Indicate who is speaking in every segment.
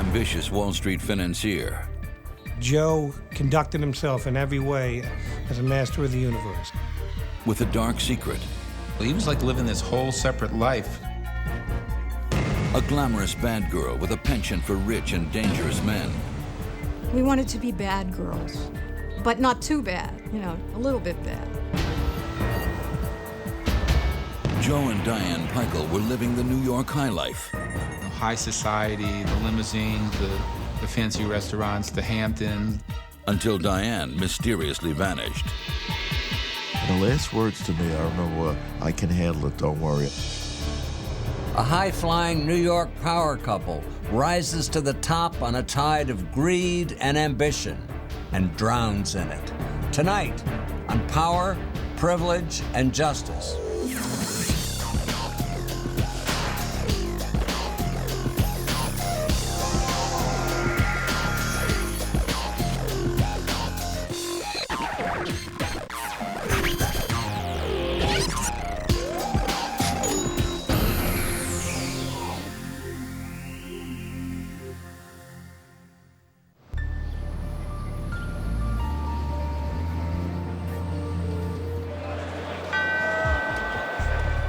Speaker 1: ambitious Wall Street financier.
Speaker 2: Joe conducted himself in every way as a master of the universe.
Speaker 1: With a dark secret.
Speaker 3: He was like living this whole separate life.
Speaker 1: A glamorous bad girl with a penchant for rich and dangerous men.
Speaker 4: We wanted to be bad girls, but not too bad, a little bit bad.
Speaker 1: Joe and Diane Pikul were living the New York high life.
Speaker 3: High society, the limousines, the fancy restaurants, the Hamptons.
Speaker 1: Until Diane mysteriously vanished.
Speaker 5: The last words to me, I remember, I can handle it, don't worry.
Speaker 6: A high-flying New York power couple rises to the top on a tide of greed and ambition and drowns in it. Tonight, on Power, Privilege, and Justice.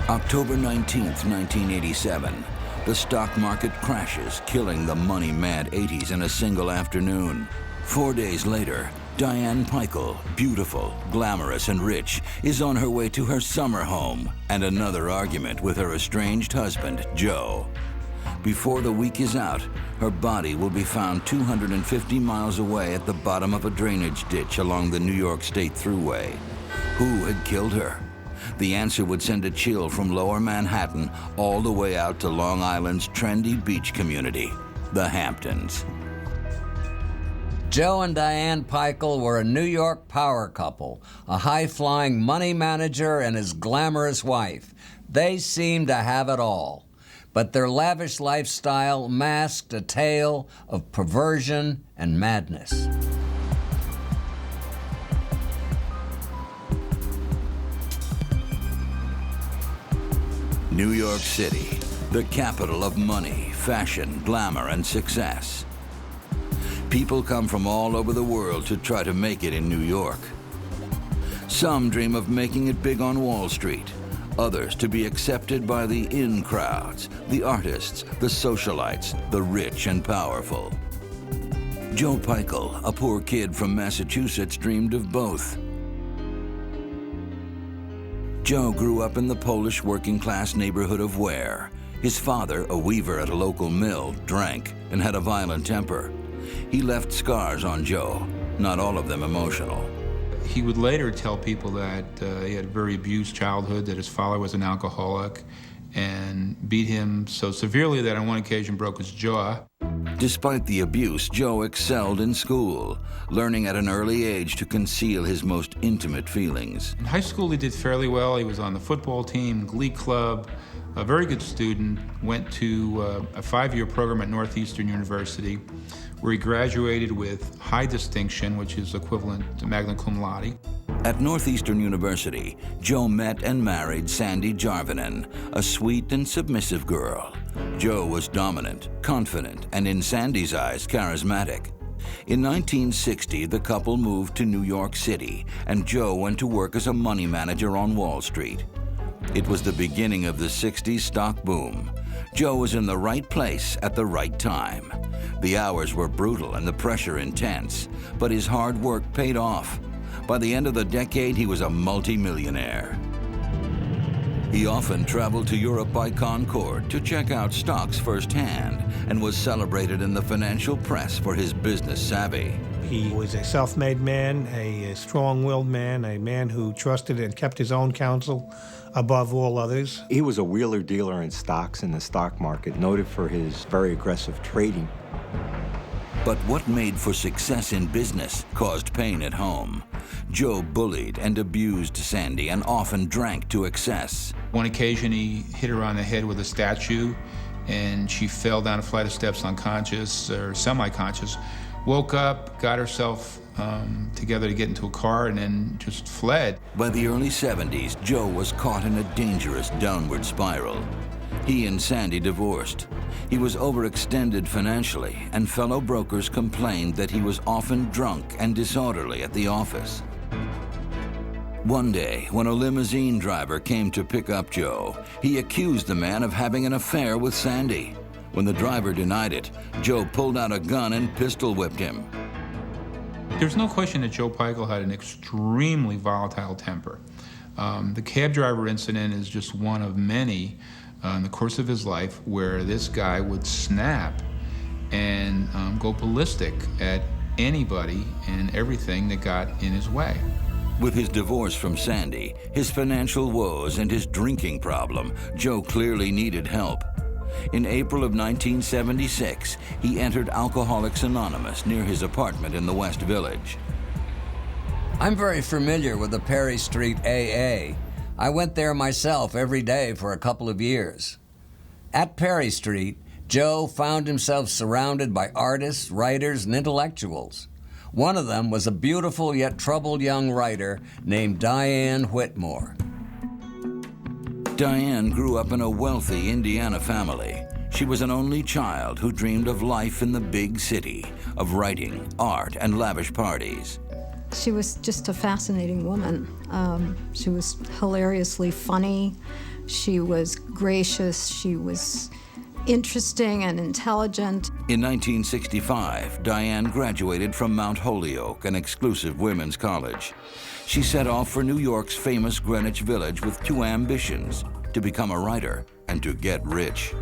Speaker 1: October 19th, 1987. The stock market crashes, killing the money-mad 80s in a single afternoon. 4 days later, Diane Pikul, beautiful, glamorous, and rich, is on her way to her summer home and another argument with her estranged husband, Joe. Before the week is out, her body will be found 250 miles away at the bottom of a drainage ditch along the New York State Thruway. Who had killed her? The answer would send a chill from Lower Manhattan all the way out to Long Island's trendy beach community, the Hamptons.
Speaker 6: Joe and Diane Pikul were a New York power couple, a high-flying money manager and his glamorous wife. They seemed to have it all, but their lavish lifestyle masked a tale of perversion and madness.
Speaker 1: New York City, the capital of money, fashion, glamour, and success. People come from all over the world to try to make it in New York. Some dream of making it big on Wall Street, others to be accepted by the in crowds, the artists, the socialites, the rich and powerful. Joe Pikul, a poor kid from Massachusetts, dreamed of both. Joe grew up in the Polish working-class neighborhood of Ware. His father, a weaver at a local mill, drank and had a violent temper. He left scars on Joe, not all of them emotional.
Speaker 3: He would later tell people that he had a very abused childhood, that his father was an alcoholic, and beat him so severely that on one occasion broke his jaw.
Speaker 1: Despite the abuse, Joe excelled in school, learning at an early age to conceal his most intimate feelings.
Speaker 3: In high school, he did fairly well. He was on the football team, glee club, a very good student, went to a 5-year program at Northeastern University, where he graduated with high distinction, which is equivalent to magna cum laude.
Speaker 1: At Northeastern University, Joe met and married Sandy Jarvinen, a sweet and submissive girl. Joe was dominant, confident, and in Sandy's eyes, charismatic. In 1960, the couple moved to New York City, and Joe went to work as a money manager on Wall Street. It was the beginning of the 60s stock boom. Joe was in the right place at the right time. The hours were brutal and the pressure intense, but his hard work paid off. By the end of the decade, he was a multi-millionaire. He often traveled to Europe by Concorde to check out stocks firsthand and was celebrated in the financial press for his business savvy.
Speaker 2: He was a self-made man, a strong-willed man, a man who trusted and kept his own counsel above all others.
Speaker 7: He was a wheeler-dealer in stocks in the stock market, noted for his very aggressive trading.
Speaker 1: But what made for success in business caused pain at home. Joe bullied and abused Sandy and often drank to excess.
Speaker 3: One occasion, he hit her on the head with a statue, and she fell down a flight of steps unconscious or semi-conscious, woke up, got herself together to get into a car, and then just fled.
Speaker 1: By the early 70s, Joe was caught in a dangerous downward spiral. He and Sandy divorced. He was overextended financially, and fellow brokers complained that he was often drunk and disorderly at the office. One day, when a limousine driver came to pick up Joe, he accused the man of having an affair with Sandy. When the driver denied it, Joe pulled out a gun and pistol whipped him.
Speaker 3: There's no question that Joe Pikul had an extremely volatile temper. The cab driver incident is just one of many in the course of his life where this guy would snap and go ballistic at anybody and everything that got in his way.
Speaker 1: With his divorce from Sandy, his financial woes, and his drinking problem, Joe clearly needed help. In April of 1976, he entered Alcoholics Anonymous near his apartment in the West Village.
Speaker 6: I'm very familiar with the Perry Street AA. I went there myself every day for a couple of years. At Perry Street, Joe found himself surrounded by artists, writers, and intellectuals. One of them was a beautiful yet troubled young writer named Diane Whitmore.
Speaker 1: Diane grew up in a wealthy Indiana family. She was an only child who dreamed of life in the big city, of writing, art, and lavish parties.
Speaker 4: She was just a fascinating woman. She was hilariously funny. She was gracious. She was interesting and intelligent.
Speaker 1: In 1965, Diane graduated from Mount Holyoke, an exclusive women's college. She set off for New York's famous Greenwich Village with two ambitions: to become a writer and to get rich.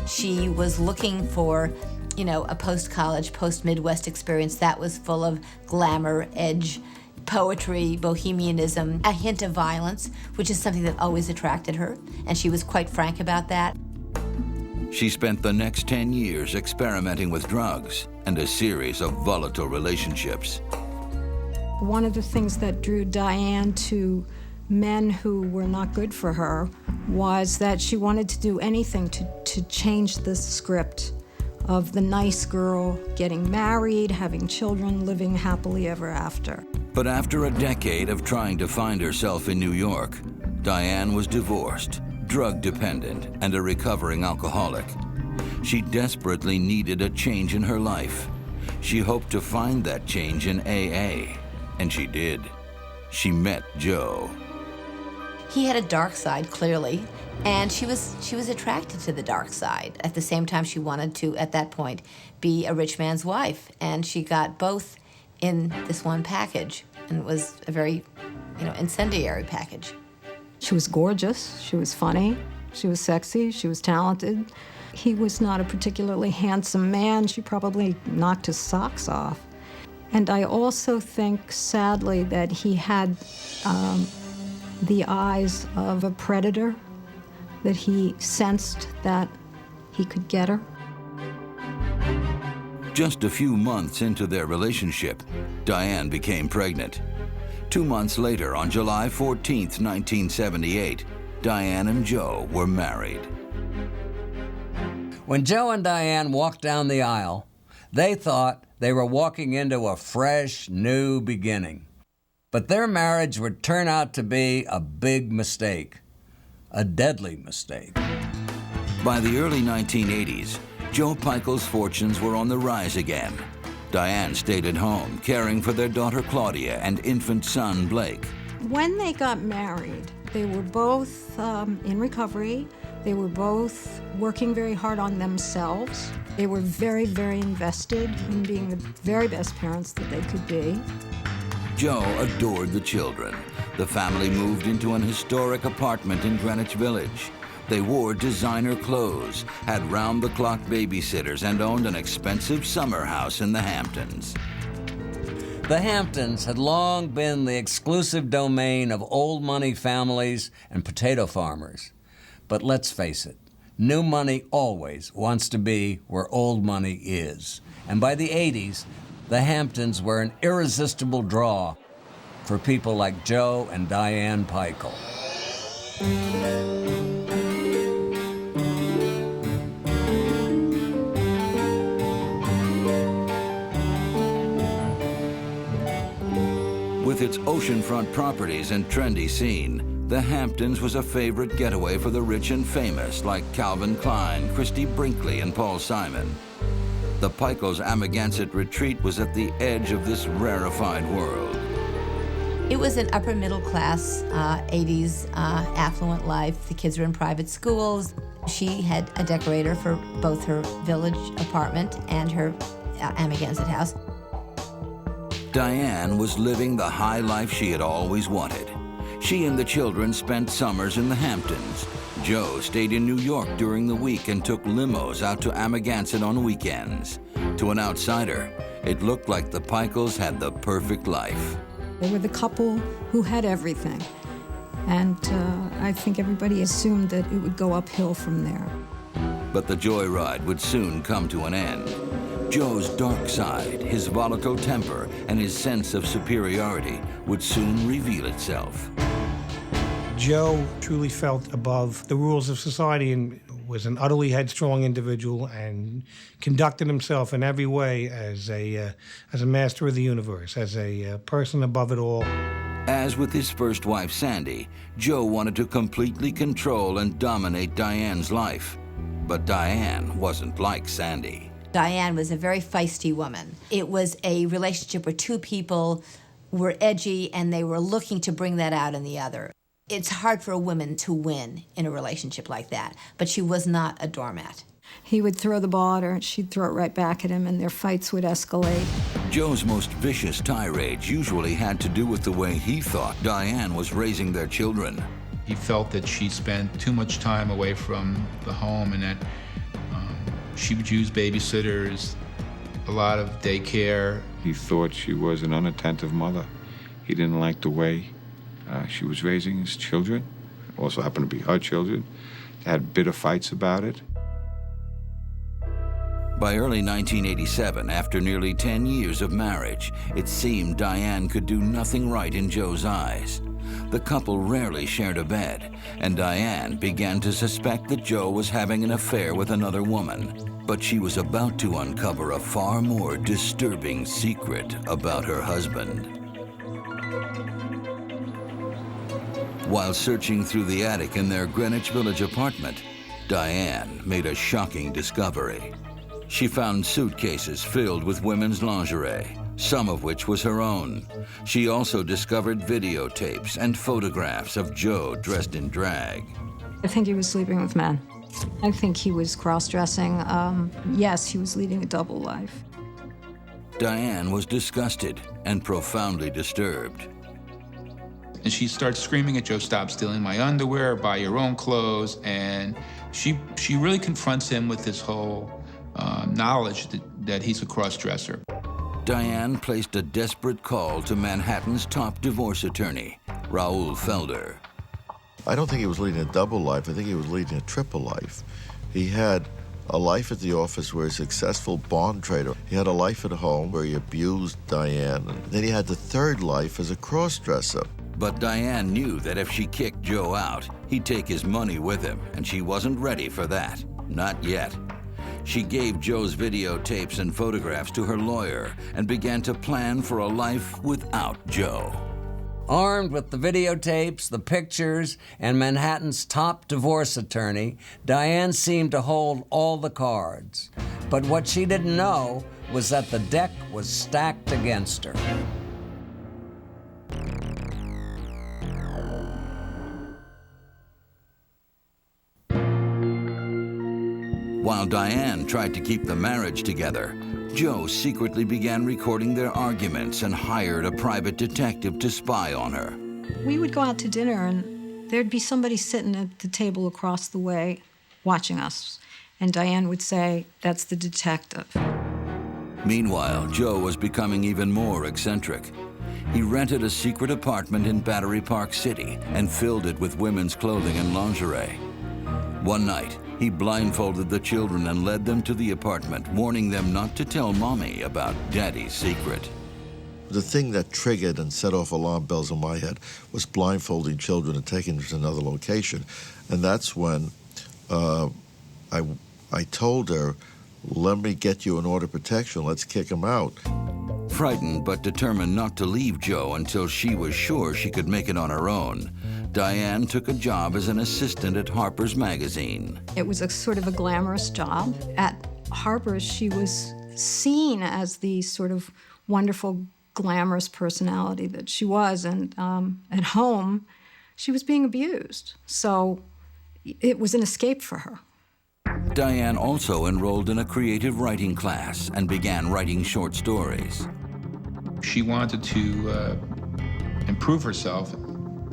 Speaker 8: She was looking for, a post-college, post-Midwest experience that was full of glamour, edge, poetry, bohemianism, a hint of violence, which is something that always attracted her, and she was quite frank about that.
Speaker 1: She spent the next 10 years experimenting with drugs and a series of volatile relationships.
Speaker 4: One of the things that drew Diane to men who were not good for her was that she wanted to do anything to change the script of the nice girl getting married, having children, living happily ever after.
Speaker 1: But after a decade of trying to find herself in New York, Diane was divorced, drug-dependent, and a recovering alcoholic. She desperately needed a change in her life. She hoped to find that change in AA, and she did. She met Joe.
Speaker 8: He had a dark side, clearly, and she was attracted to the dark side. At the same time, she wanted to, at that point, be a rich man's wife, and she got both in this one package, and it was a very, incendiary package.
Speaker 4: She was gorgeous, she was funny, she was sexy, she was talented. He was not a particularly handsome man. She probably knocked his socks off. And I also think, sadly, that he had the eyes of a predator, that he sensed that he could get her.
Speaker 1: Just a few months into their relationship, Diane became pregnant. 2 months later, on July 14th, 1978, Diane and Joe were married.
Speaker 6: When Joe and Diane walked down the aisle, they thought they were walking into a fresh, new beginning. But their marriage would turn out to be a big mistake, a deadly mistake.
Speaker 1: By the early 1980s, Joe Pikul's fortunes were on the rise again. Diane stayed at home, caring for their daughter Claudia and infant son Blake.
Speaker 4: When they got married, they were both in recovery. They were both working very hard on themselves. They were very, very invested in being the very best parents that they could be.
Speaker 1: Joe adored the children. The family moved into an historic apartment in Greenwich Village. They wore designer clothes, had round-the-clock babysitters, and owned an expensive summer house in the Hamptons.
Speaker 6: The Hamptons had long been the exclusive domain of old money families and potato farmers. But let's face it, new money always wants to be where old money is. And by the 80s, the Hamptons were an irresistible draw for people like Joe and Diane Pikul.
Speaker 1: With its oceanfront properties and trendy scene, The Hamptons was a favorite getaway for the rich and famous like Calvin Klein, Christie Brinkley, and Paul Simon. The Pikuls' Amagansett retreat was at the edge of this rarefied world.
Speaker 8: It was an upper middle class, 80s affluent life. The kids were in private schools. She had a decorator for both her village apartment and her Amagansett house.
Speaker 1: Diane was living the high life she had always wanted. She and the children spent summers in the Hamptons. Joe stayed in New York during the week and took limos out to Amagansett on weekends. To an outsider, it looked like the Pikuls had the perfect life.
Speaker 4: They were the couple who had everything. And I think everybody assumed that it would go uphill from there.
Speaker 1: But the joyride would soon come to an end. Joe's dark side, his volatile temper, and his sense of superiority would soon reveal itself.
Speaker 2: Joe truly felt above the rules of society and was an utterly headstrong individual and conducted himself in every way as a master of the universe, as a person above it all.
Speaker 1: As with his first wife, Sandy, Joe wanted to completely control and dominate Diane's life. But Diane wasn't like Sandy.
Speaker 8: Diane was a very feisty woman. It was a relationship where two people were edgy and they were looking to bring that out in the other. It's hard for a woman to win in a relationship like that, but she was not a doormat.
Speaker 4: He would throw the ball at her, and she'd throw it right back at him, and their fights would escalate.
Speaker 1: Joe's most vicious tirades usually had to do with the way he thought Diane was raising their children.
Speaker 3: He felt that she spent too much time away from the home and that she would use babysitters, a lot of daycare.
Speaker 9: He thought she was an unattentive mother. He didn't like the way she was raising his children. Also happened to be her children. They had bitter fights about it.
Speaker 1: By early 1987, after nearly 10 years of marriage, it seemed Diane could do nothing right in Joe's eyes. The couple rarely shared a bed, and Diane began to suspect that Joe was having an affair with another woman. But she was about to uncover a far more disturbing secret about her husband. While searching through the attic in their Greenwich Village apartment, Diane made a shocking discovery. She found suitcases filled with women's lingerie, some of which was her own. She also discovered videotapes and photographs of Joe dressed in drag.
Speaker 4: I think he was sleeping with men. I think he was cross-dressing. Yes, he was leading a double life.
Speaker 1: Diane was disgusted and profoundly disturbed.
Speaker 3: And she starts screaming at Joe, "Stop stealing my underwear, buy your own clothes." And she really confronts him with this whole knowledge that he's a cross-dresser.
Speaker 1: Diane placed a desperate call to Manhattan's top divorce attorney, Raoul Felder.
Speaker 5: I don't think he was leading a double life. I think he was leading a triple life. He had a life at the office where he's a successful bond trader. He had a life at home where he abused Diane. And then he had the third life as a cross-dresser.
Speaker 1: But Diane knew that if she kicked Joe out, he'd take his money with him, and she wasn't ready for that. Not yet. She gave Joe's videotapes and photographs to her lawyer and began to plan for a life without Joe.
Speaker 6: Armed with the videotapes, the pictures, and Manhattan's top divorce attorney, Diane seemed to hold all the cards. But what she didn't know was that the deck was stacked against her.
Speaker 1: While Diane tried to keep the marriage together, Joe secretly began recording their arguments and hired a private detective to spy on her.
Speaker 4: We would go out to dinner, and there'd be somebody sitting at the table across the way watching us. And Diane would say, "That's the detective."
Speaker 1: Meanwhile, Joe was becoming even more eccentric. He rented a secret apartment in Battery Park City and filled it with women's clothing and lingerie. One night, he blindfolded the children and led them to the apartment, warning them not to tell Mommy about Daddy's secret.
Speaker 5: The thing that triggered and set off alarm bells in my head was blindfolding children and taking them to another location. And that's when I told her, "Let me get you an order of protection, let's kick him out."
Speaker 1: Frightened but determined not to leave Joe until she was sure she could make it on her own, Diane took a job as an assistant at Harper's Magazine.
Speaker 4: It was a sort of a glamorous job. At Harper's, she was seen as the sort of wonderful, glamorous personality that she was, and at home, she was being abused. So it was an escape for her.
Speaker 1: Diane also enrolled in a creative writing class and began writing short stories.
Speaker 3: She wanted to improve herself.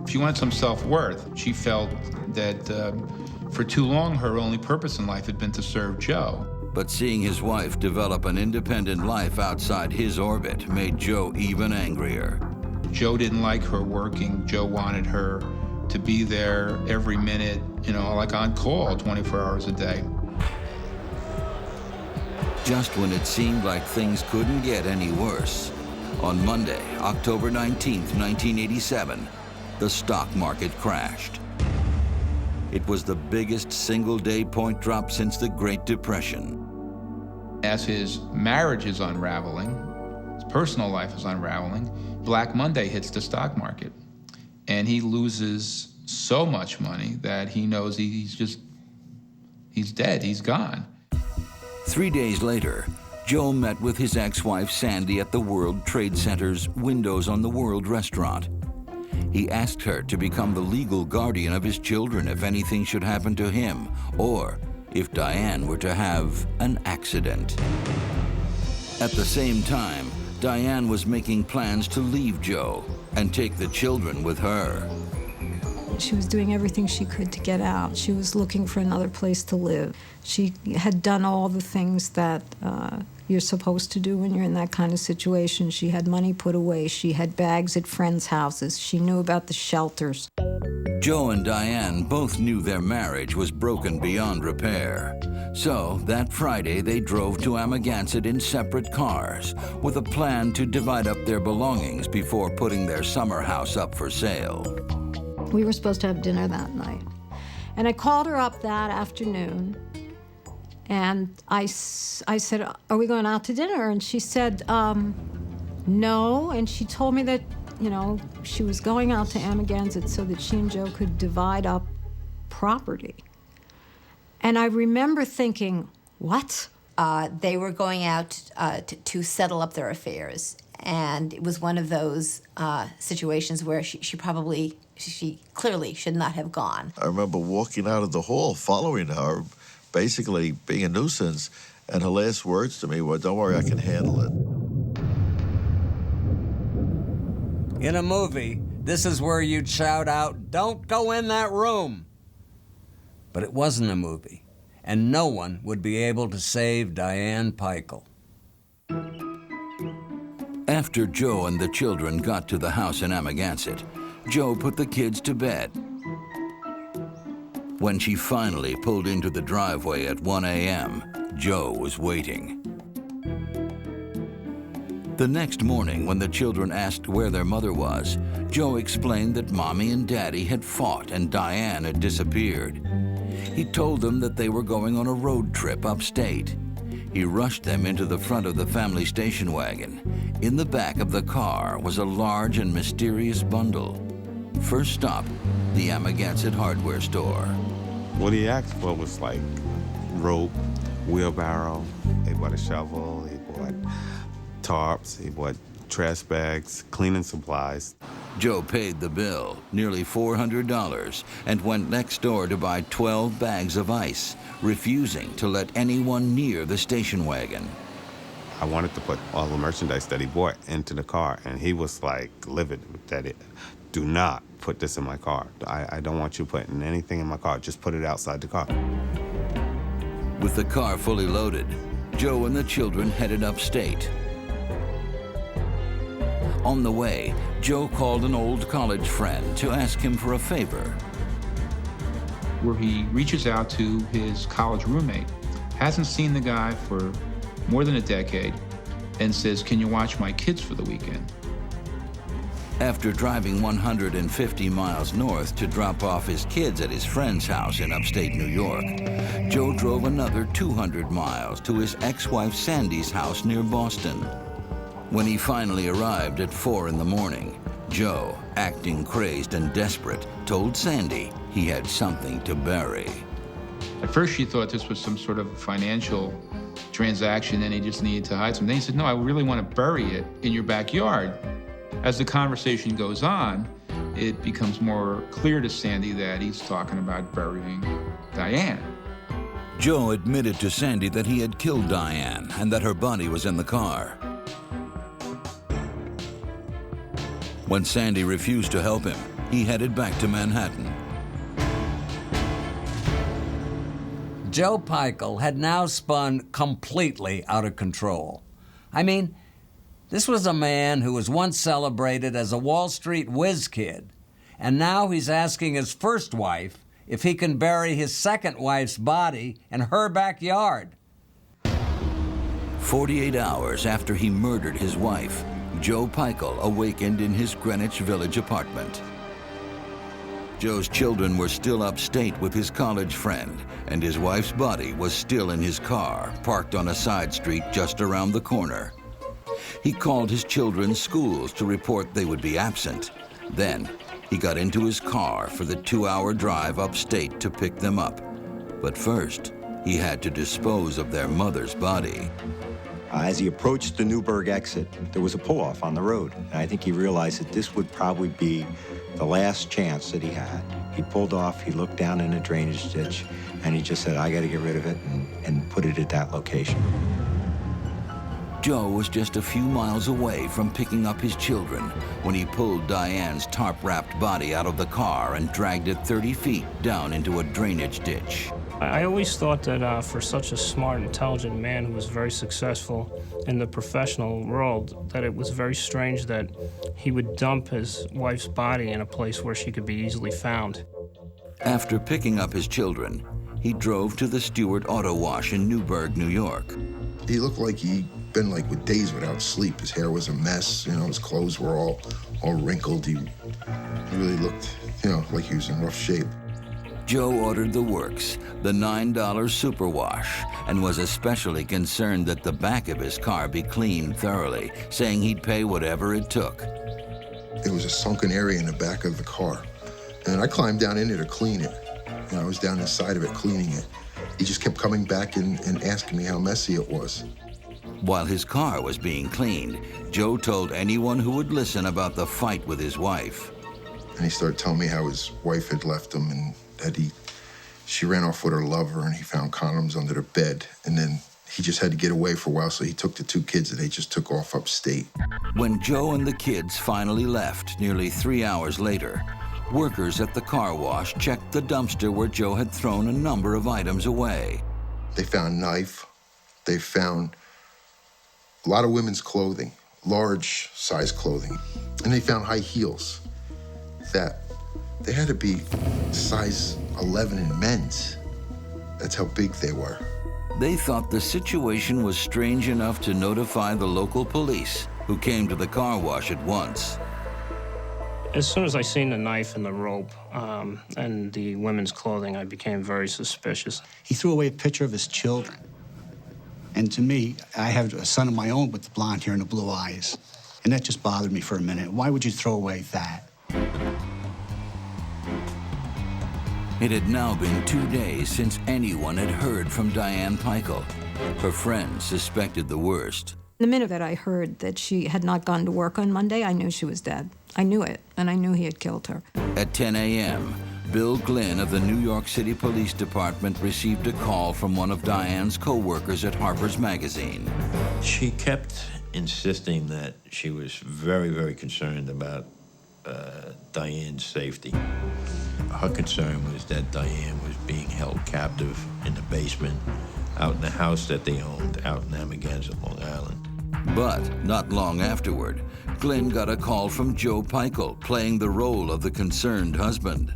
Speaker 3: She wanted some self-worth. She felt that for too long, her only purpose in life had been to serve Joe.
Speaker 1: But seeing his wife develop an independent life outside his orbit made Joe even angrier.
Speaker 3: Joe didn't like her working. Joe wanted her to be there every minute, you know, like on call 24 hours a day.
Speaker 1: Just when it seemed like things couldn't get any worse, on Monday, October 19th, 1987, the stock market crashed. It was the biggest single-day point drop since the Great Depression.
Speaker 3: As his marriage is unraveling, his personal life is unraveling, Black Monday hits the stock market. And he loses so much money that he knows he's dead, he's gone.
Speaker 1: 3 days later, Joe met with his ex-wife Sandy at the World Trade Center's Windows on the World restaurant. He asked her to become the legal guardian of his children if anything should happen to him, or if Diane were to have an accident. At the same time, Diane was making plans to leave Joe and take the children with her.
Speaker 4: She was doing everything she could to get out. She was looking for another place to live. She had done all the things that you're supposed to do when you're in that kind of situation. She had money put away. She had bags at friends' houses. She knew about the shelters.
Speaker 1: Joe and Diane both knew their marriage was broken beyond repair. So that Friday, they drove to Amagansett in separate cars with a plan to divide up their belongings before putting their summer house up for sale.
Speaker 4: We were supposed to have dinner that night. And I called her up that afternoon, and I said, "Are we going out to dinner?" And she said, no. And she told me that, you know, she was going out to Amagansett so that she and Joe could divide up property. And I remember thinking, what?
Speaker 8: They were going out to settle up their affairs. And it was one of those situations where she clearly should not have gone.
Speaker 5: I remember walking out of the hall, following her, basically being a nuisance, and her last words to me were, "Don't worry, I can handle it."
Speaker 6: In a movie, this is where you'd shout out, "Don't go in that room." But it wasn't a movie, and no one would be able to save Diane Pikul.
Speaker 1: After Joe and the children got to the house in Amagansett, Joe put the kids to bed. When she finally pulled into the driveway at 1 a.m., Joe was waiting. The next morning, when the children asked where their mother was, Joe explained that Mommy and Daddy had fought and Diane had disappeared. He told them that they were going on a road trip upstate. He rushed them into the front of the family station wagon. In the back of the car was a large and mysterious bundle. First stop, the Amagansett hardware store.
Speaker 10: What he asked for was like rope, wheelbarrow. He bought a shovel, he bought tarps, he bought trash bags, cleaning supplies.
Speaker 1: Joe paid the bill, nearly $400, and went next door to buy 12 bags of ice, refusing to let anyone near the station wagon.
Speaker 10: I wanted to put all the merchandise that he bought into the car, and he was like livid that do not put this in my car. I don't want you putting anything in my car. Just put it outside the car.
Speaker 1: With the car fully loaded, Joe and the children headed upstate. On the way, Joe called an old college friend to ask him for a favor.
Speaker 3: Where he reaches out to his college roommate, hasn't seen the guy for more than a decade, and says, "Can you watch my kids for the weekend?"
Speaker 1: After driving 150 miles north to drop off his kids at his friend's house in upstate New York, Joe drove another 200 miles to his ex-wife Sandy's house near Boston. When he finally arrived at 4 in the morning, Joe, acting crazed and desperate, told Sandy he had something to bury.
Speaker 3: At first she thought this was some sort of financial transaction and he just needed to hide something. He said, no, I really want to bury it in your backyard. As the conversation goes on, it becomes more clear to Sandy that he's talking about burying Diane.
Speaker 1: Joe admitted to Sandy that he had killed Diane and that her body was in the car. When Sandy refused to help him, he headed back to Manhattan.
Speaker 6: Joe Pikul had now spun completely out of control. I mean, this was a man who was once celebrated as a Wall Street whiz kid, and now he's asking his first wife if he can bury his second wife's body in her backyard.
Speaker 1: 48 hours after he murdered his wife, Joe Pikul awakened in his Greenwich Village apartment. Joe's children were still upstate with his college friend, and his wife's body was still in his car, parked on a side street just around the corner. He called his children's schools to report they would be absent. Then, he got into his car for the 2-hour drive upstate to pick them up. But first, he had to dispose of their mother's body.
Speaker 7: As he approached the Newburgh exit, there was a pull-off on the road. And I think he realized that this would probably be the last chance that he had. He pulled off, he looked down in a drainage ditch, and he just said, I got to get rid of it, and put it at that location.
Speaker 1: Joe was just a few miles away from picking up his children when he pulled Diane's tarp-wrapped body out of the car and dragged it 30 feet down into a drainage ditch.
Speaker 11: I always thought that for such a smart, intelligent man who was very successful in the professional world, that it was very strange that he would dump his wife's body in a place where she could be easily found.
Speaker 1: After picking up his children, he drove to the Stewart Auto Wash in Newburgh, New York.
Speaker 12: He looked like he'd been like with days without sleep. His hair was a mess, you know, his clothes were all wrinkled. He really looked, you know, like he was in rough shape.
Speaker 1: Joe ordered the works, the $9 superwash, and was especially concerned that the back of his car be cleaned thoroughly, saying he'd pay whatever it took.
Speaker 12: There was a sunken area in the back of the car, and I climbed down in it to clean it. And I was down inside of it cleaning it. He just kept coming back and asking me how messy it was.
Speaker 1: While his car was being cleaned, Joe told anyone who would listen about the fight with his wife.
Speaker 12: And he started telling me how his wife had left him and that she ran off with her lover and he found condoms under the bed. And then he just had to get away for a while, so he took the 2 kids and they just took off upstate.
Speaker 1: When Joe and the kids finally left, nearly 3 hours later, workers at the car wash checked the dumpster where Joe had thrown a number of items away.
Speaker 12: They found a knife. They found a lot of women's clothing, large size clothing. And they found high heels that they had to be size 11 in men's. That's how big they were.
Speaker 1: They thought the situation was strange enough to notify the local police, who came to the car wash at once.
Speaker 11: As soon as I seen the knife and the rope and the women's clothing, I became very suspicious.
Speaker 13: He threw away a picture of his children. And to me, I have a son of my own with the blonde hair and the blue eyes. And that just bothered me for a minute. Why would you throw away that?
Speaker 1: It had now been 2 days since anyone had heard from Diane Pikul. Her friends suspected the worst.
Speaker 4: The minute that I heard that she had not gone to work on Monday, I knew she was dead. I knew it, and I knew he had killed her.
Speaker 1: At 10 a.m., Bill Glynn of the New York City Police Department received a call from one of Diane's co-workers at Harper's Magazine.
Speaker 14: She kept insisting that she was very, very concerned about Diane's safety. Her concern was that Diane was being held captive in the basement, out in the house that they owned, out in Amagansett, Long Island.
Speaker 1: But not long afterward, Glynn got a call from Joe Pikul, playing the role of the concerned husband.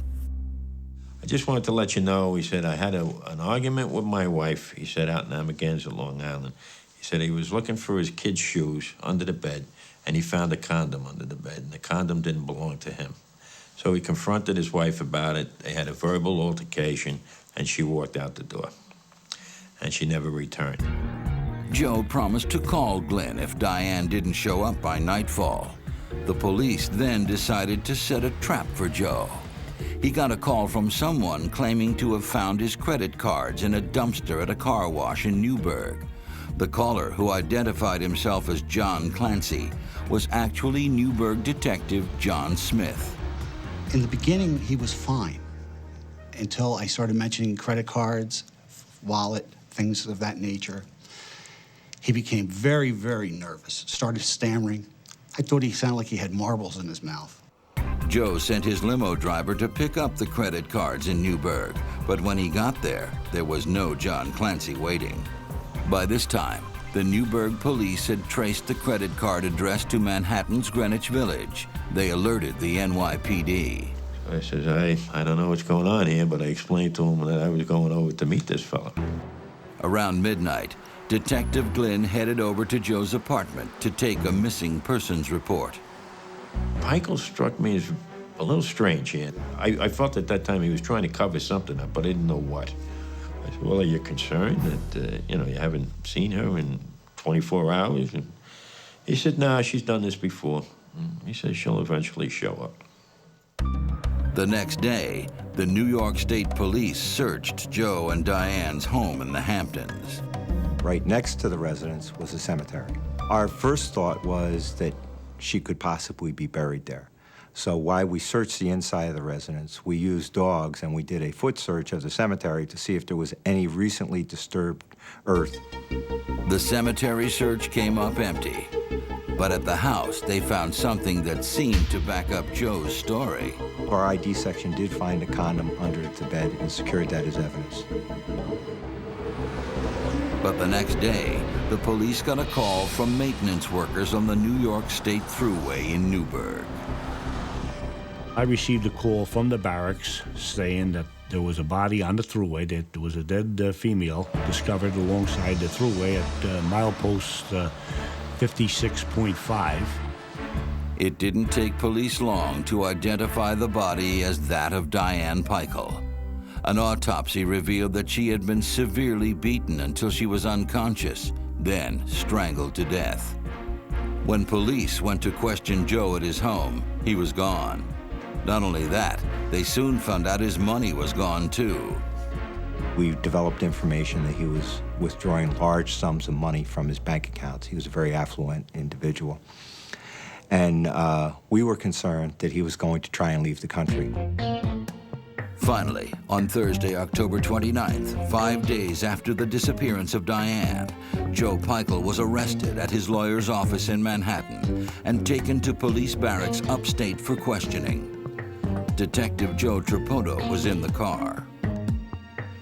Speaker 14: I just wanted to let you know, he said, I had an argument with my wife, he said, out in Amagansett, Long Island. He said he was looking for his kid's shoes under the bed, and he found a condom under the bed, and the condom didn't belong to him. So he confronted his wife about it. They had a verbal altercation, and she walked out the door. And she never returned.
Speaker 1: Joe promised to call Glynn if Diane didn't show up by nightfall. The police then decided to set a trap for Joe. He got a call from someone claiming to have found his credit cards in a dumpster at a car wash in Newburgh. The caller, who identified himself as John Clancy, was actually Newburgh detective John Smith.
Speaker 13: In the beginning, he was fine until I started mentioning credit cards, wallet, things of that nature. He became very, very nervous, started stammering. I thought he sounded like he had marbles in his mouth.
Speaker 1: Joe sent his limo driver to pick up the credit cards in Newburgh, but when he got there was no John Clancy waiting. By this time, the Newburgh police had traced the credit card address to Manhattan's Greenwich Village. They alerted the NYPD.
Speaker 14: I says, I don't know what's going on here, but I explained to him that I was going over to meet this fella.
Speaker 1: Around midnight, Detective Glynn headed over to Joe's apartment to take a missing persons report.
Speaker 14: Pikul struck me as a little strange here. I felt at that time he was trying to cover something up, but I didn't know what. I said, well, are you concerned that, you haven't seen her in 24 hours? And he said, no, she's done this before. He says she'll eventually show up.
Speaker 1: The next day, the New York State Police searched Joe and Diane's home in the Hamptons.
Speaker 7: Right next to the residence was a cemetery. Our first thought was that she could possibly be buried there. So while we searched the inside of the residence, we used dogs and we did a foot search of the cemetery to see if there was any recently disturbed earth.
Speaker 1: The cemetery search came up empty, but at the house they found something that seemed to back up Joe's story.
Speaker 7: Our ID section did find a condom under the bed and secured that as evidence.
Speaker 1: But the next day, the police got a call from maintenance workers on the New York State Thruway in Newburgh.
Speaker 15: I received a call from the barracks saying that there was a body on the thruway, that there was a dead female discovered alongside the thruway at milepost 56.5.
Speaker 1: It didn't take police long to identify the body as that of Diane Pikul. An autopsy revealed that she had been severely beaten until she was unconscious, then strangled to death. When police went to question Joe at his home, he was gone. Not only that, they soon found out his money was gone too.
Speaker 7: We developed information that he was withdrawing large sums of money from his bank accounts. He was a very affluent individual. And we were concerned that he was going to try and leave the country.
Speaker 1: Finally, on Thursday, October 29th, 5 days after the disappearance of Diane, Joe Pikul was arrested at his lawyer's office in Manhattan and taken to police barracks upstate for questioning. Detective Joe Tripotto was in the car.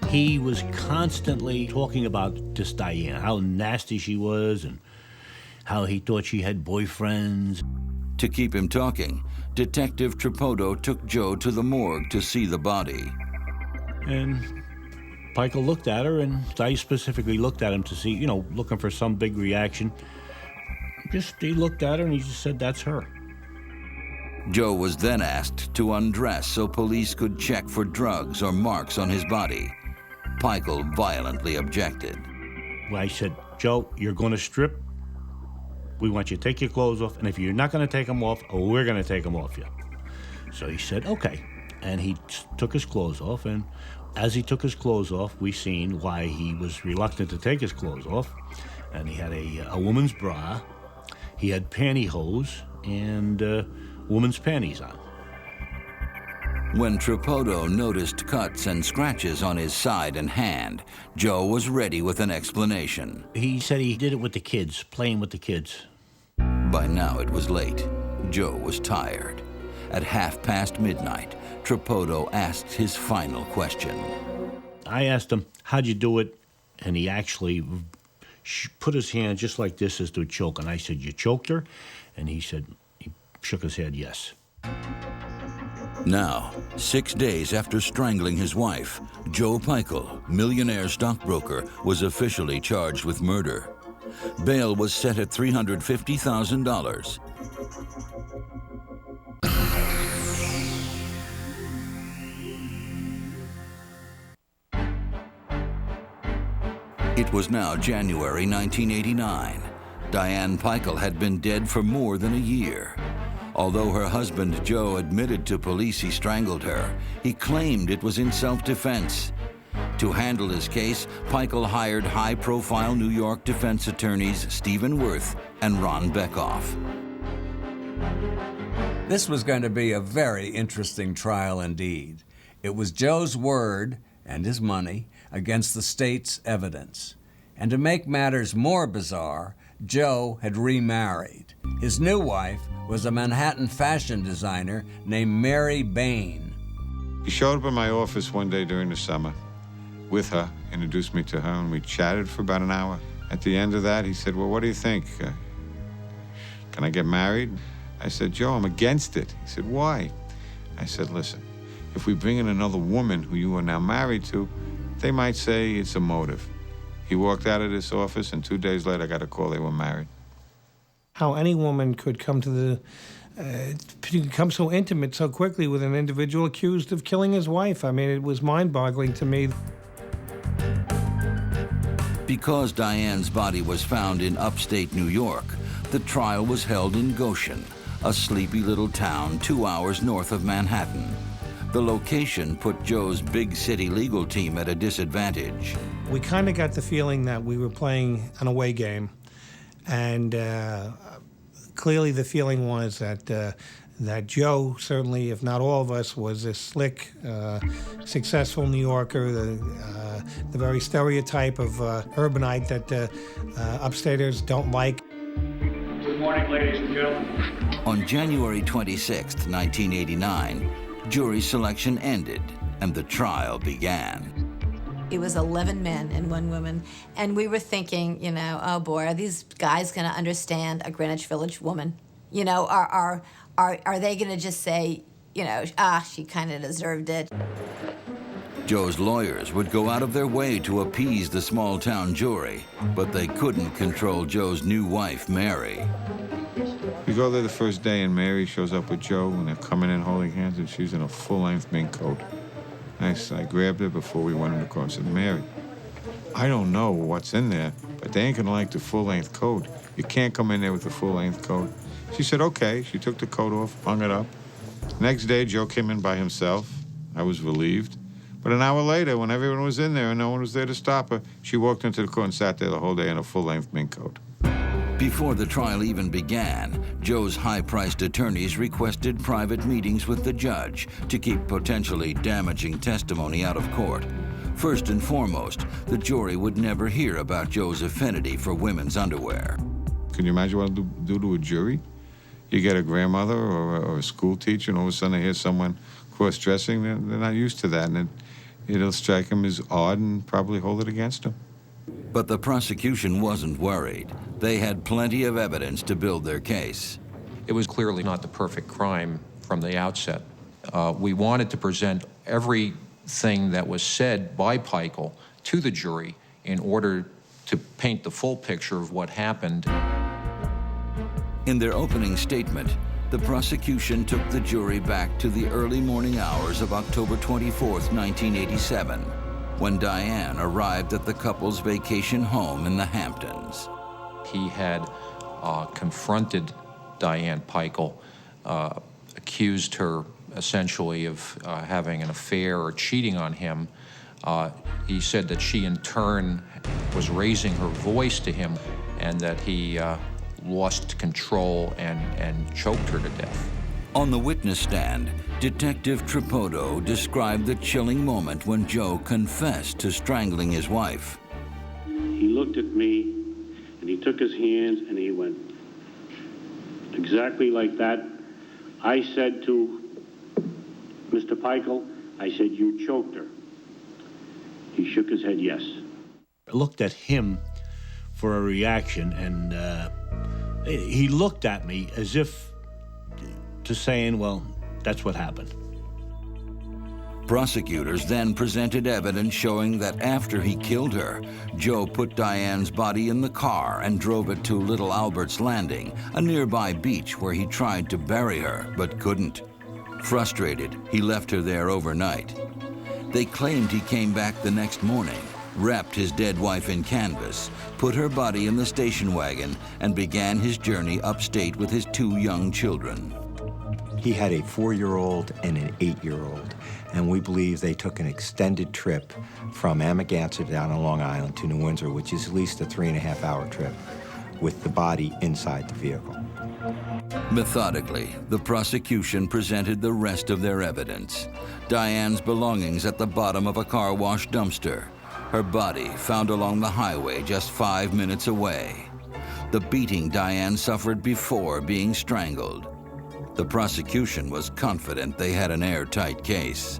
Speaker 15: He was constantly talking about this Diane, how nasty she was and how he thought she had boyfriends.
Speaker 1: To keep him talking, Detective Tripotto took Joe to the morgue to see the body.
Speaker 15: And Pikul looked at her, and I specifically looked at him to see, looking for some big reaction. He looked at her and he just said, that's her.
Speaker 1: Joe was then asked to undress so police could check for drugs or marks on his body. Pikul violently objected.
Speaker 15: I said, Joe, you're going to strip. We want you to take your clothes off, and if you're not going to take them off, we're going to take them off you. So he said, okay. And he took his clothes off, and as he took his clothes off, we seen why he was reluctant to take his clothes off. And he had a woman's bra, he had pantyhose, and woman's panties on.
Speaker 1: When Tripotto noticed cuts and scratches on his side and hand, Joe was ready with an explanation.
Speaker 15: He said he did it with the kids, playing with the kids.
Speaker 1: By now it was late. Joe was tired. At midnight, Tripotto asked his final question.
Speaker 15: I asked him, how'd you do it? And he actually put his hand just like this as to choke. And I said, you choked her? And he said, he shook his head, yes.
Speaker 1: Now, 6 days after strangling his wife, Joe Pikul, millionaire stockbroker, was officially charged with murder. Bail was set at $350,000. It was now January 1989. Diane Pikul had been dead for more than a year. Although her husband Joe admitted to police he strangled her, he claimed it was in self-defense. To handle his case, Pikul hired high-profile New York defense attorneys Stephen Worth and Ron Beckoff.
Speaker 6: This was going to be a very interesting trial indeed. It was Joe's word and his money against the state's evidence. And to make matters more bizarre, Joe had remarried. His new wife was a Manhattan fashion designer named Mary Bain.
Speaker 9: He showed up in my office one day during the summer with her, introduced me to her, and we chatted for about an hour. At the end of that, he said, well, what do you think? Can I get married? I said, Joe, I'm against it. He said, why? I said, listen, if we bring in another woman who you are now married to, they might say it's a motive. He walked out of this office, and 2 days later, I got a call they were married.
Speaker 2: How any woman could come to become so intimate so quickly with an individual accused of killing his wife. I mean, it was mind-boggling to me.
Speaker 1: Because Diane's body was found in upstate New York, the trial was held in Goshen, a sleepy little town 2 hours north of Manhattan. The location put Joe's big city legal team at a disadvantage.
Speaker 2: We kind of got the feeling that we were playing an away game, and clearly the feeling was that Joe, certainly, if not all of us, was a slick, successful New Yorker, the very stereotype of urbanite that upstaters don't like.
Speaker 16: Good morning, ladies and gentlemen.
Speaker 1: On January 26, 1989, jury selection ended and the trial began.
Speaker 8: It was 11 men and 1 woman, and we were thinking, you know, oh boy, are these guys going to understand a Greenwich Village woman? You know, are they going to just say, you know, she kind of deserved it?
Speaker 1: Joe's lawyers would go out of their way to appease the small-town jury, but they couldn't control Joe's new wife, Mary.
Speaker 9: We go there the first day, and Mary shows up with Joe, and they're coming in holding hands, and she's in a full-length mink coat. I grabbed her before we went in the court and said, Mary, I don't know what's in there, but they ain't gonna like the full-length coat. You can't come in there with the full-length coat. She said, okay. She took the coat off, hung it up. Next day, Joe came in by himself. I was relieved. But an hour later, when everyone was in there and no one was there to stop her, she walked into the court and sat there the whole day in a full-length mink coat.
Speaker 1: Before the trial even began, Joe's high-priced attorneys requested private meetings with the judge to keep potentially damaging testimony out of court. First and foremost, the jury would never hear about Joe's affinity for women's underwear.
Speaker 9: Can you imagine what it'll do to a jury? You get a grandmother or a school teacher, and all of a sudden they hear someone cross-dressing. They're not used to that, and it'll strike them as odd and probably hold it against them.
Speaker 1: But the prosecution wasn't worried. They had plenty of evidence to build their case.
Speaker 17: It was clearly not the perfect crime from the outset. We wanted to present everything that was said by Pikul to the jury in order to paint the full picture of what happened.
Speaker 1: In their opening statement, the prosecution took the jury back to the early morning hours of October 24th, 1987, when Diane arrived at the couple's vacation home in the Hamptons.
Speaker 17: He had confronted Diane Pikul, accused her essentially of having an affair or cheating on him. He said that she in turn was raising her voice to him and that he lost control and choked her to death.
Speaker 1: On the witness stand, Detective Tripotto described the chilling moment when Joe confessed to strangling his wife.
Speaker 16: He looked at me, and he took his hands, and he went exactly like that. I said to Mr. Pikul, I said, you choked her. He shook his head, yes.
Speaker 15: I looked at him for a reaction, and he looked at me as if to saying, well, that's what happened.
Speaker 1: Prosecutors then presented evidence showing that after he killed her, Joe put Diane's body in the car and drove it to Little Albert's Landing, a nearby beach where he tried to bury her but couldn't. Frustrated, he left her there overnight. They claimed he came back the next morning, wrapped his dead wife in canvas, put her body in the station wagon, and began his journey upstate with his 2 young children.
Speaker 7: He had a 4-year-old and an 8-year-old, and we believe they took an extended trip from Amagansett down on Long Island to New Windsor, which is at least a 3.5-hour trip, with the body inside the vehicle.
Speaker 1: Methodically, the prosecution presented the rest of their evidence. Diane's belongings at the bottom of a car wash dumpster. Her body found along the highway just 5 minutes away. The beating Diane suffered before being strangled. The prosecution was confident they had an airtight case.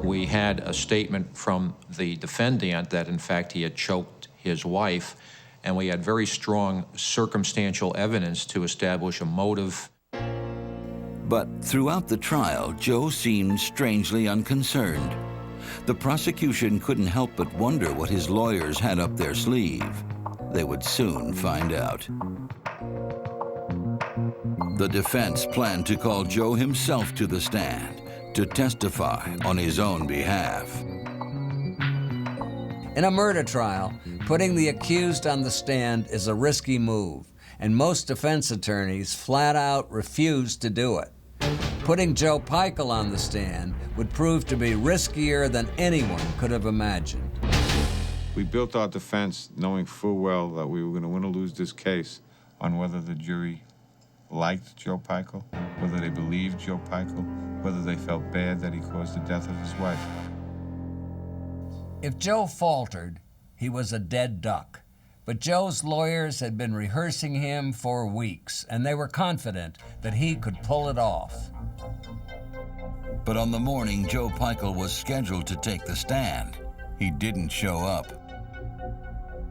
Speaker 17: We had a statement from the defendant that, in fact, he had choked his wife, and we had very strong circumstantial evidence to establish a motive.
Speaker 1: But throughout the trial, Joe seemed strangely unconcerned. The prosecution couldn't help but wonder what his lawyers had up their sleeve. They would soon find out. The defense planned to call Joe himself to the stand to testify on his own behalf.
Speaker 6: In a murder trial, putting the accused on the stand is a risky move, and most defense attorneys flat out refuse to do it. Putting Joe Pikul on the stand would prove to be riskier than anyone could have imagined.
Speaker 9: We built our defense knowing full well that we were going to win or lose this case on whether the jury liked Joe Pikul, whether they believed Joe Pikul, whether they felt bad that he caused the death of his wife.
Speaker 6: If Joe faltered, he was a dead duck. But Joe's lawyers had been rehearsing him for weeks, and they were confident that he could pull it off.
Speaker 1: But on the morning Joe Pikul was scheduled to take the stand, he didn't show up.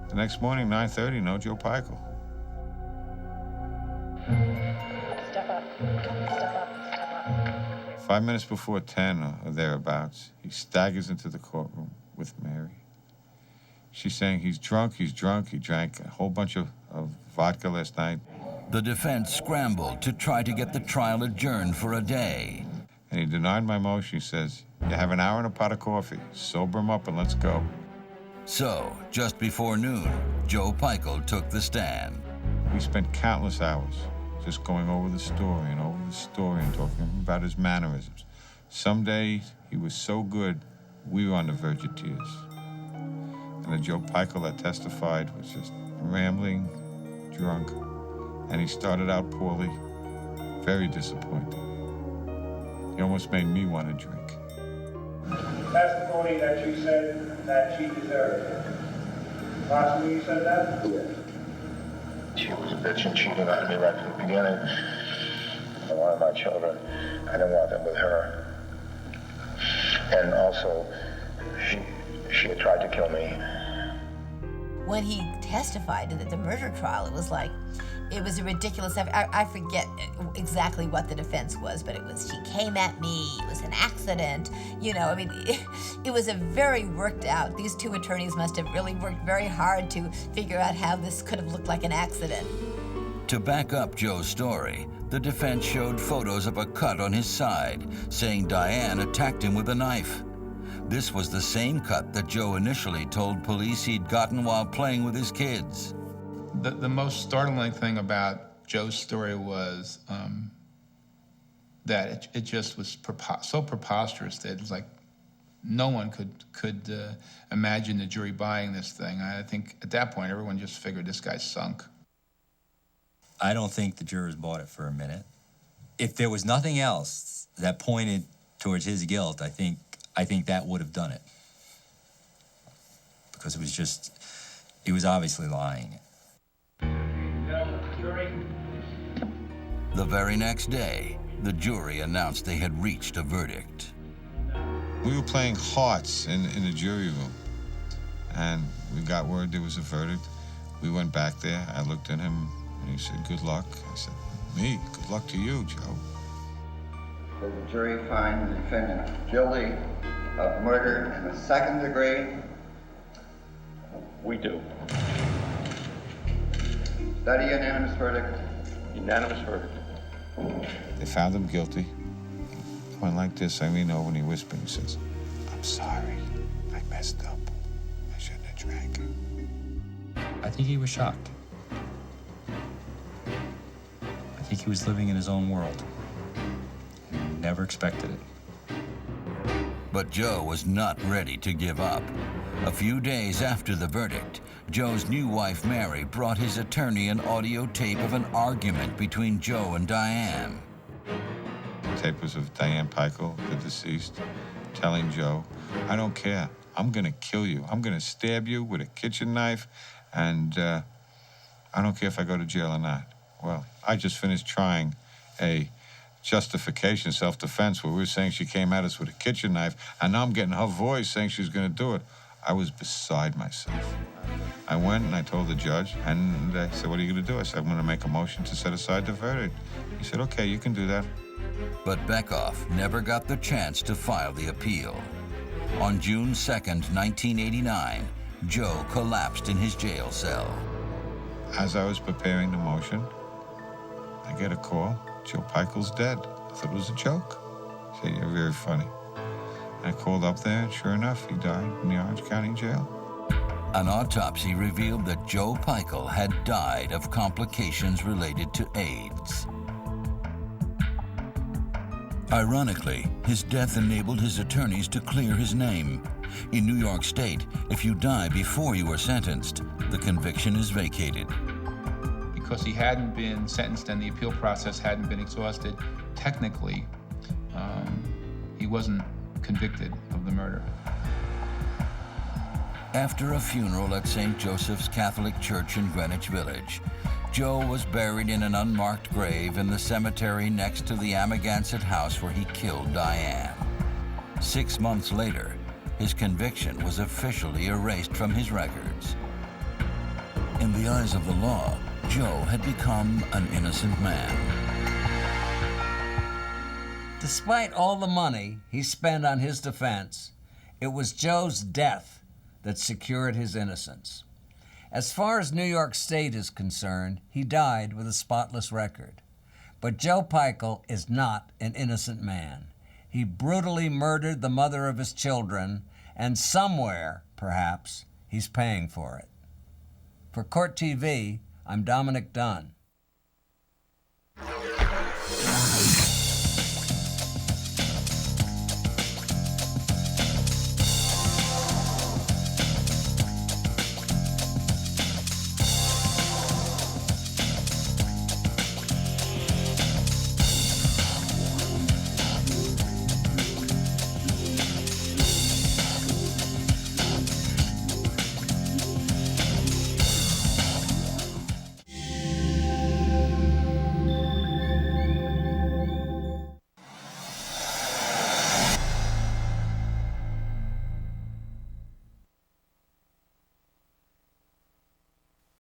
Speaker 9: The next morning, 9:30, no Joe Pikul.
Speaker 18: Step up. Step up. Step up.
Speaker 9: 5 minutes before 10 or thereabouts, he staggers into the courtroom with Mary. She's saying he's drunk, he drank a whole bunch of vodka last night.
Speaker 1: The defense scrambled to try to get the trial adjourned for a day.
Speaker 9: And he denied my motion. He says, you have an hour and a pot of coffee. Sober him up and let's go.
Speaker 1: So, just before noon, Joe Pikul took the stand.
Speaker 9: We spent countless hours just going over the story and talking about his mannerisms. Some days, he was so good, we were on the verge of tears. And the Joe Pikul that testified was just rambling, drunk, and he started out poorly, very disappointed. He almost made me want to drink.
Speaker 16: Testimony that you said that she deserved. Possibly you said that?
Speaker 12: Yes. She was a bitch and cheated on me right from the beginning. I wanted my children. I didn't want them with her. And also, she had tried to kill me.
Speaker 8: When he testified at the murder trial, it was a ridiculous, I forget exactly what the defense was, but it was, she came at me, it was an accident, it was a very worked out, these two attorneys must have really worked very hard to figure out how this could have looked like an accident.
Speaker 1: To back up Joe's story, the defense showed photos of a cut on his side, saying Diane attacked him with a knife. This was the same cut that Joe initially told police he'd gotten while playing with his kids.
Speaker 3: The most startling thing about Joe's story was that it just was so preposterous that it was like no one could imagine the jury buying this thing. I think at that point everyone just figured this guy's sunk.
Speaker 19: I don't think the jurors bought it for a minute. If there was nothing else that pointed towards his guilt, I think that would have done it. Because he was obviously lying.
Speaker 1: The very next day, the jury announced they had reached a verdict.
Speaker 9: We were playing hearts in the jury room, and we got word there was a verdict. We went back there. I looked at him, and he said, good luck. I said, me? Good luck to you, Joe.
Speaker 20: Does the jury find the defendant guilty of murder in the second degree?
Speaker 16: We do.
Speaker 20: Is that a unanimous verdict?
Speaker 16: Unanimous verdict.
Speaker 9: They found him guilty. He went like this. I lean over and he whispered. He says, I'm sorry. I messed up. I shouldn't have drank.
Speaker 19: I think he was shocked. I think he was living in his own world. never expected it.
Speaker 1: But Joe was not ready to give up. A few days after the verdict, Joe's new wife, Mary, brought his attorney an audio tape of an argument between Joe and Diane.
Speaker 9: The tape was of Diane Pikul, the deceased, telling Joe, I don't care. I'm going to kill you. I'm going to stab you with a kitchen knife, and I don't care if I go to jail or not. Well, I just finished trying a justification, self-defense, where we were saying she came at us with a kitchen knife, and now I'm getting her voice saying she's going to do it. I was beside myself. I went and I told the judge, and I said, what are you going to do? I said, I'm going to make a motion to set aside the verdict. He said, okay, you can do that.
Speaker 1: But Bekoff never got the chance to file the appeal. On June 2nd, 1989, Joe collapsed in his jail cell.
Speaker 9: As I was preparing the motion, I get a call. Joe Pikul's dead. I thought it was a joke. I said, you're very funny. I called up there, and sure enough, he died in the Orange County Jail.
Speaker 1: An autopsy revealed that Joe Pikul had died of complications related to AIDS. Ironically, his death enabled his attorneys to clear his name. In New York State, if you die before you are sentenced, the conviction is vacated.
Speaker 3: Because he hadn't been sentenced and the appeal process hadn't been exhausted, technically, he wasn't convicted of the murder.
Speaker 1: After a funeral at St. Joseph's Catholic Church in Greenwich Village, Joe was buried in an unmarked grave in the cemetery next to the Amagansett house where he killed Diane. 6 months later, his conviction was officially erased from his records. In the eyes of the law, Joe had become an innocent man.
Speaker 6: Despite all the money he spent on his defense, it was Joe's death that secured his innocence. As far as New York State is concerned, he died with a spotless record. But Joe Pikul is not an innocent man. He brutally murdered the mother of his children, and somewhere, perhaps, he's paying for it. For Court TV, I'm Dominick Dunne.